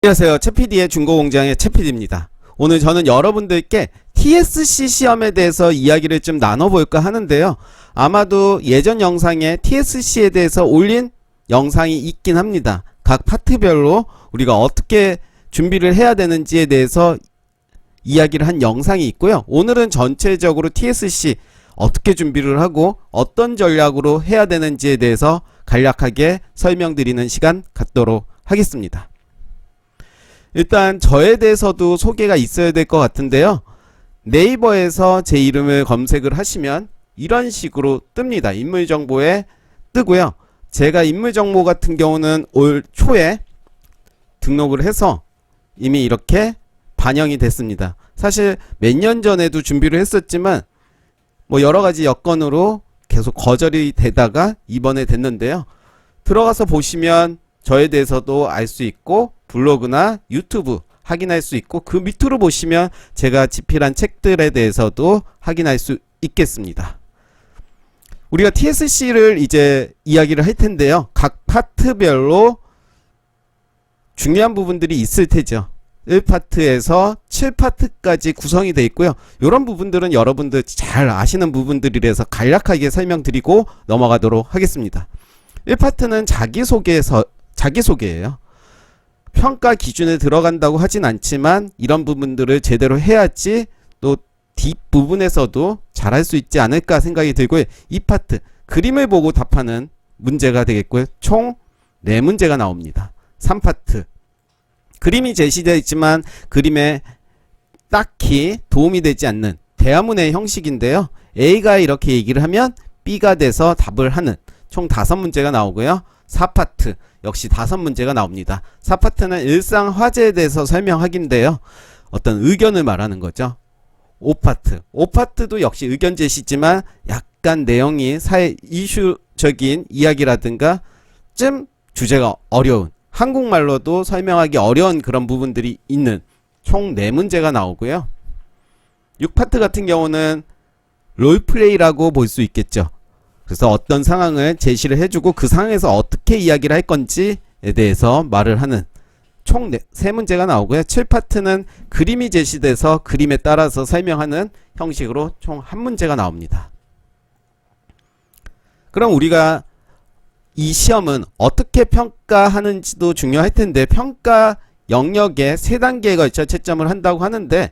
안녕하세요. 최PD의 중고공장의 최PD입니다. 오늘 저는 여러분들께 TSC 시험에 대해서 이야기를 좀 나눠볼까 하는데요. 아마도 예전 영상에 TSC에 대해서 올린 영상이 있긴 합니다. 각 파트별로 우리가 어떻게 준비를 해야 되는지에 대해서 이야기를 한 영상이 있고요. 오늘은 전체적으로 TSC 어떻게 준비를 하고 어떤 전략으로 해야 되는지에 대해서 간략하게 설명드리는 시간 갖도록 하겠습니다. 일단 저에 대해서도 소개가 있어야 될 것 같은데요. 네이버에서 제 이름을 검색을 하시면 이런 식으로 뜹니다. 인물정보에 뜨고요. 제가 인물정보 같은 경우는 올 초에 등록을 해서 이미 이렇게 반영이 됐습니다. 사실 몇 년 전에도 준비를 했었지만 뭐 여러가지 여건으로 계속 거절이 되다가 이번에 됐는데요. 들어가서 보시면 저에 대해서도 알 수 있고 블로그나 유튜브 확인할 수 있고 그 밑으로 보시면 제가 집필한 책들에 대해서도 확인할 수 있겠습니다. 우리가 TSC를 이제 이야기를 할 텐데요. 각 파트별로 중요한 부분들이 있을 테죠. 1파트에서 7파트까지 구성이 되어 있고요. 이런 부분들은 여러분들 잘 아시는 부분들이라서 간략하게 설명드리고 넘어가도록 하겠습니다. 1파트는 자기소개예요. 평가 기준에 들어간다고 하진 않지만 이런 부분들을 제대로 해야지 또 뒷부분에서도 잘할 수 있지 않을까 생각이 들고요. 2파트 그림을 보고 답하는 문제가 되겠고요. 총 4문제가 나옵니다. 3파트 그림이 제시되어 있지만 그림에 딱히 도움이 되지 않는 대화문의 형식인데요. A가 이렇게 얘기를 하면 B가 돼서 답을 하는 총 5문제가 나오고요. 4파트 역시 5문제가 나옵니다. 4파트는 일상 화제에 대해서 설명하기인데요. 어떤 의견을 말하는 거죠. 5파트도 역시 의견 제시지만 약간 내용이 사회 이슈적인 이야기라든가 좀 주제가 어려운 한국말로도 설명하기 어려운 그런 부분들이 있는 총 4문제가 나오고요. 6파트 같은 경우는 롤플레이라고 볼 수 있겠죠. 그래서 어떤 상황을 제시를 해주고 그 상황에서 어떻게 이야기를 할 건지에 대해서 말을 하는 총 3문제가 나오고요. 7파트는 그림이 제시돼서 그림에 따라서 설명하는 형식으로 총 1문제가 나옵니다. 그럼 우리가 이 시험은 어떻게 평가하는지도 중요할 텐데 평가 영역에 3단계에 걸쳐 채점을 한다고 하는데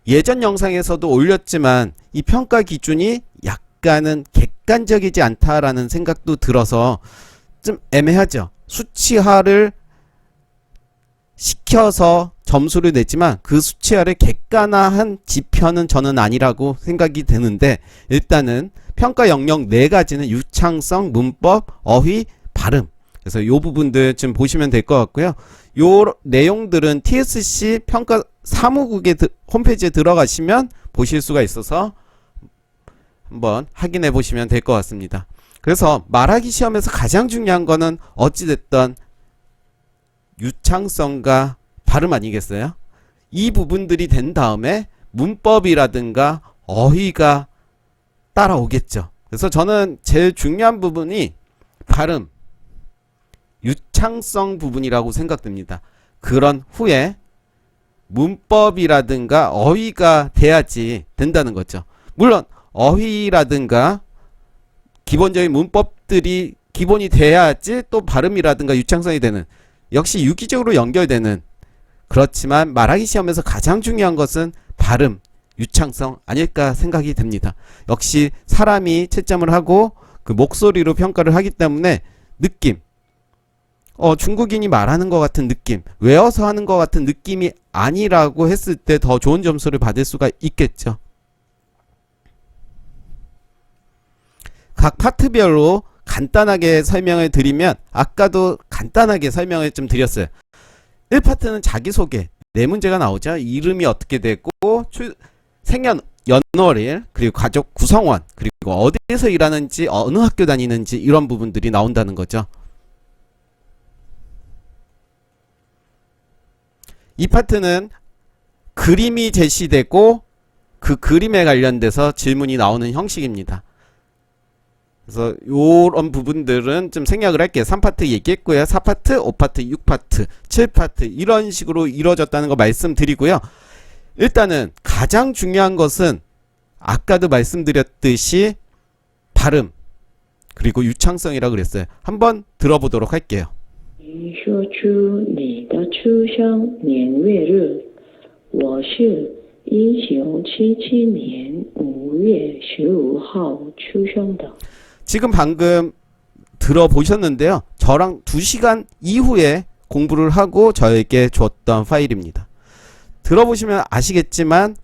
예전 영상에서도 올렸지만 이 평가 기준이 약간은 객관적이지 않다라는 생각도 들어서 좀 애매하죠. 수치화를 시켜서 점수를 냈지만 그 수치화를 객관화한 지표는 저는 아니라고 생각이 드는데 일단은 평가 영역 4가지는 유창성, 문법, 어휘, 발음 그래서 요 부분들 좀 보시면 될 것 같고요. 요 내용들은 TSC 평가 사무국의 홈페이지에 들어가시면 보실 수가 있어서 한번 확인해 보시면 될 것 같습니다. 그래서 말하기 시험에서 가장 중요한 거는 어찌됐든 유창성과 발음 아니겠어요? 이 부분들이 된 다음에 문법이라든가 어휘가 따라오겠죠. 그래서 저는 제일 중요한 부분이 발음, 유창성 부분이라고 생각됩니다. 그런 후에 문법이라든가 어휘가 돼야지 된다는 거죠. 물론 어휘라든가 기본적인 문법들이 기본이 돼야지 또 발음이라든가 유창성이 되는 역시 유기적으로 연결되는 그렇지만 말하기 시험에서 가장 중요한 것은 발음, 유창성 아닐까 생각이 됩니다. 역시 사람이 채점을 하고 그 목소리로 평가를 하기 때문에 느낌 중국인이 말하는 것 같은 느낌 외워서 하는 것 같은 느낌이 아니라고 했을 때 더 좋은 점수를 받을 수가 있겠죠. 각 파트별로 간단하게 설명을 드리면 아까도 간단하게 설명을 좀 드렸어요. 1파트는 자기소개 4문제가 나오죠. 이름이 어떻게 됐고 생년 연월일 그리고 가족 구성원 그리고 어디에서 일하는지 어느 학교 다니는지 이런 부분들이 나온다는 거죠. 2파트는 그림이 제시되고 그 그림에 관련돼서 질문이 나오는 형식입니다. 그래서 요런 부분들은 좀 생략을 할게요. 3파트 얘기했고요. 4파트, 5파트, 6파트, 7파트 이런 식으로 이루어졌다는 거 말씀드리고요. 일단은 가장 중요한 것은 아까도 말씀드렸듯이 발음 그리고 유창성이라고 그랬어요. 한번 들어보도록 할게요. 你说出你的出生年月日，我是1977年5月15号出生的。 지금 방금 들어보셨는데요. 저랑 2시간 이후에 공부를 하고 저에게 줬던 파일입니다. 들어보시면 아시겠지만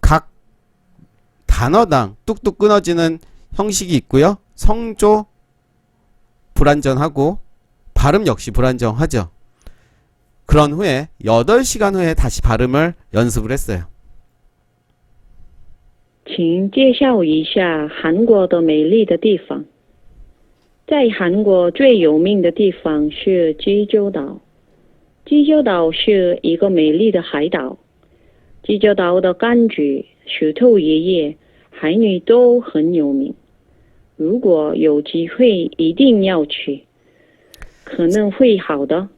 각 단어당 뚝뚝 끊어지는 형식이 있고요. 성조 불안전하고 발음 역시 불안정하죠. 그런 후에 8시간 후에 다시 발음을 연습을 했어요. 请介绍一下韩国的美丽的地方。在韩国最有名的地方是济州岛。济州岛是一个美丽的海岛。济州岛的柑橘、石头爷爷、海女都很有名。如果有机会一定要去，可能会好的。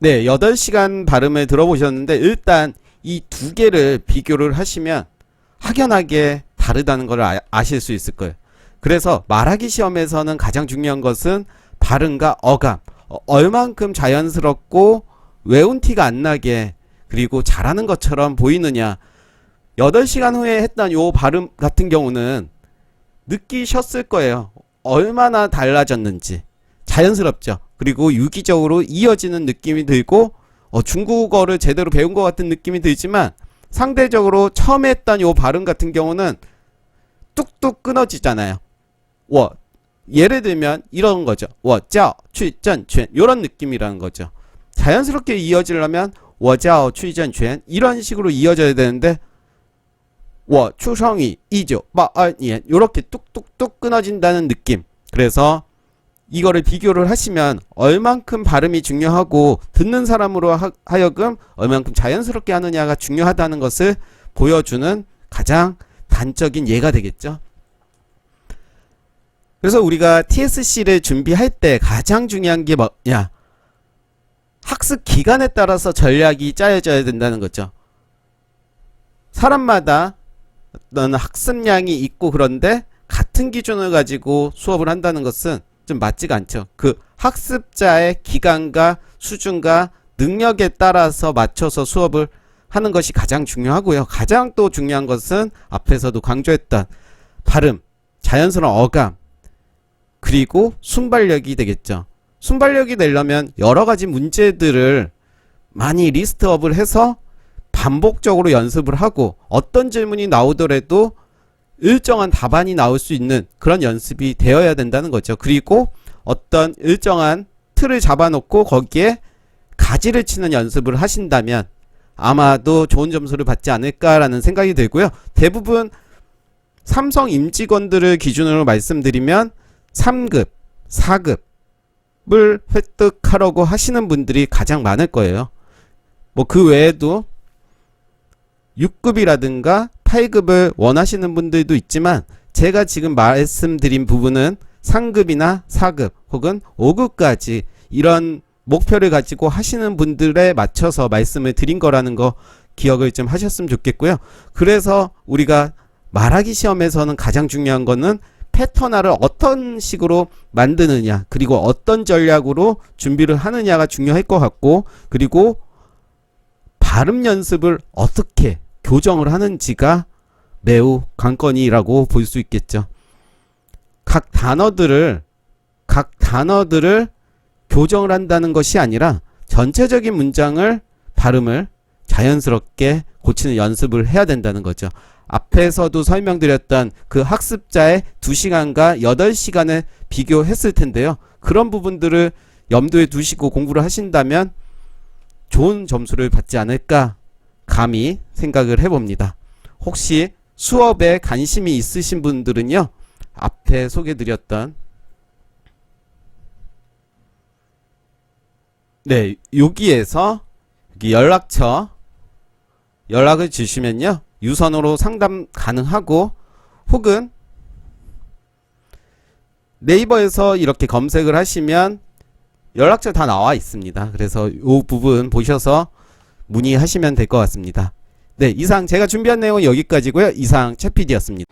네, 8시간 발음을 들어보셨는데 일단 이 두 개를 비교를 하시면 확연하게 다르다는 걸 아실 수 있을 거예요. 그래서 말하기 시험에서는 가장 중요한 것은 발음과 어감, 얼만큼 자연스럽고 외운 티가 안 나게 그리고 잘하는 것처럼 보이느냐. 8시간 후에 했던 요 발음 같은 경우는 느끼셨을 거예요. 얼마나 달라졌는지. 자연스럽죠. 그리고 유기적으로 이어지는 느낌이 들고 중국어를 제대로 배운 것 같은 느낌이 들지만 상대적으로 처음 했던 요 발음 같은 경우는 뚝뚝 끊어지잖아요. 예를 들면 이런 거죠. 我叫去证权 이런 느낌이라는 거죠. 자연스럽게 이어지려면 我叫去证权 이런 식으로 이어져야 되는데 我出生于1982년 이렇게 뚝뚝뚝 끊어진다는 느낌. 그래서 이거를 비교를 하시면 얼만큼 발음이 중요하고 듣는 사람으로 하여금 얼만큼 자연스럽게 하느냐가 중요하다는 것을 보여주는 가장 단적인 예가 되겠죠. 그래서 우리가 TSC를 준비할 때 가장 중요한 게 뭐냐? 학습 기간에 따라서 전략이 짜여져야 된다는 거죠. 사람마다 어떤 학습량이 있고 그런데 같은 기준을 가지고 수업을 한다는 것은 좀 맞지가 않죠. 그 학습자의 기간과 수준과 능력에 따라서 맞춰서 수업을 하는 것이 가장 중요하고요. 가장 또 중요한 것은 앞에서도 강조했던 발음, 자연스러운 어감, 그리고 순발력이 되겠죠. 순발력이 되려면 여러 가지 문제들을 많이 리스트업을 해서 반복적으로 연습을 하고 어떤 질문이 나오더라도 일정한 답안이 나올 수 있는 그런 연습이 되어야 된다는 거죠. 그리고 어떤 일정한 틀을 잡아놓고 거기에 가지를 치는 연습을 하신다면 아마도 좋은 점수를 받지 않을까라는 생각이 들고요. 대부분 삼성 임직원들을 기준으로 말씀드리면 3급, 4급을 획득하려고 하시는 분들이 가장 많을 거예요. 뭐 그 외에도 6급이라든가 8급을 원하시는 분들도 있지만 제가 지금 말씀드린 부분은 3급이나 4급 혹은 5급까지 이런 목표를 가지고 하시는 분들에 맞춰서 말씀을 드린 거라는 거 기억을 좀 하셨으면 좋겠고요. 그래서 우리가 말하기 시험에서는 가장 중요한 거는 패턴화를 어떤 식으로 만드느냐 그리고 어떤 전략으로 준비를 하느냐가 중요할 것 같고 그리고 발음 연습을 어떻게 교정을 하는지가 매우 관건이라고 볼 수 있겠죠. 각 단어들을 교정을 한다는 것이 아니라 전체적인 문장을 발음을 자연스럽게 고치는 연습을 해야 된다는 거죠. 앞에서도 설명드렸던 그 학습자의 2시간과 8시간을 비교했을 텐데요. 그런 부분들을 염두에 두시고 공부를 하신다면 좋은 점수를 받지 않을까 감히 생각을 해봅니다. 혹시 수업에 관심이 있으신 분들은요. 앞에 소개드렸던 여기에서 여기 연락처 연락을 주시면요. 유선으로 상담 가능하고 혹은 네이버에서 이렇게 검색을 하시면 연락처 다 나와 있습니다. 그래서 이 부분 보셔서 문의하시면 될 것 같습니다. 네, 이상 제가 준비한 내용은 여기까지고요. 이상 최PD였습니다.